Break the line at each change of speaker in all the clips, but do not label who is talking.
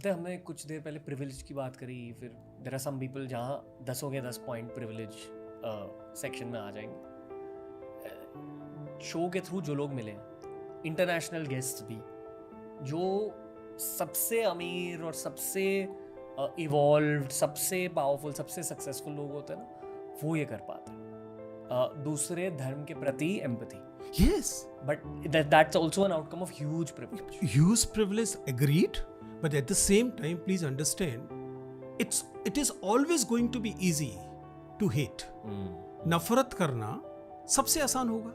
तो हमने कुछ देर पहले प्रिविलेज की बात करी, फिर देयर आर सम पीपल जहाँ 10 हो गए 10 पॉइंट प्रिविलेज सेक्शन में आ जाएंगे। शो के थ्रू जो लोग मिले, इंटरनेशनल गेस्ट भी, जो सबसे अमीर और सबसे इवॉल्व्ड, सबसे पावरफुल, सबसे सक्सेसफुल लोग होते हैं ना, वो ये कर पाते हैं दूसरे धर्म के प्रति empathy.
Yes,
But that's also an outcome of huge privilege.
huge privilege, agreed. But at the same time, please understand, it is always going to be easy to hate. नफरत करना सबसे आसान होगा।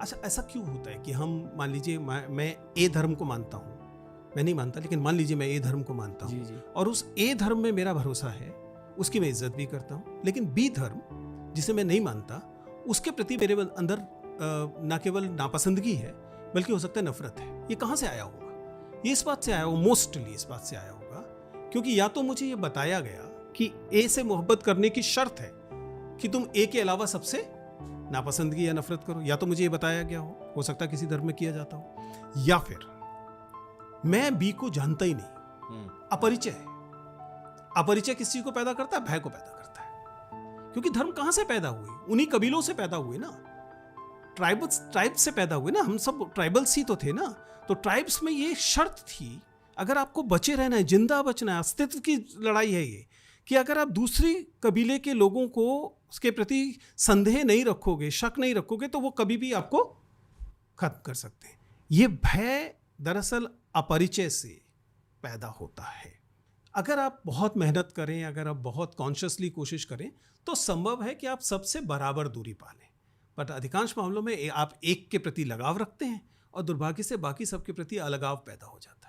अच्छा, ऐसा क्यों होता है कि हम, मान लीजिए मैं ए धर्म को मानता हूँ, मैं नहीं मानता, लेकिन मान लीजिए मैं ए धर्म को मानता हूँ,
जी।
और उस ए धर्म में मेरा भरोसा है, उसकी मैं इज्जत भी करता हूँ, लेकिन बी धर्म जिसे मैं नहीं मानता, उसके प्रति मेरे अंदर ना केवल नापसंदगी है बल्कि हो सकता है नफरत है। ये कहाँ से आया होगा? ये इस बात से आया होगा, मोस्टली इस बात से आया होगा क्योंकि या तो मुझे ये बताया गया कि ए से मोहब्बत करने की शर्त है कि तुम ए के अलावा सबसे नापसंदगी या नफरत करो, या तो मुझे ये बताया गया हो सकता है किसी धर्म में किया जाता हो, या फिर मैं बी को जानता ही नहीं, अपरिचय है। अपरिचय किस चीज को पैदा करता है? भय को पैदा करता है। क्योंकि धर्म कहां से पैदा हुए? उन्हीं कबीलों से पैदा हुए ना, ट्राइब्स से पैदा हुए ना, हम सब ट्राइबल्स ही तो थे ना। तो ट्राइब्स में ये शर्त थी, अगर आपको बचे रहना है, जिंदा बचना है, अस्तित्व की लड़ाई है ये, कि अगर आप दूसरी कबीले के लोगों को उसके प्रति संदेह नहीं रखोगे, शक नहीं रखोगे, तो वो कभी भी आपको खत्म कर सकते हैं। ये भय दरअसल अपरिचय से पैदा होता है। अगर आप बहुत मेहनत करें, अगर आप बहुत कॉन्शियसली कोशिश करें, तो संभव है कि आप सबसे बराबर दूरी पा लें। बट अधिकांश मामलों में आप एक के प्रति लगाव रखते हैं और दुर्भाग्य से बाकी सबके प्रति अलगाव पैदा हो जाता है।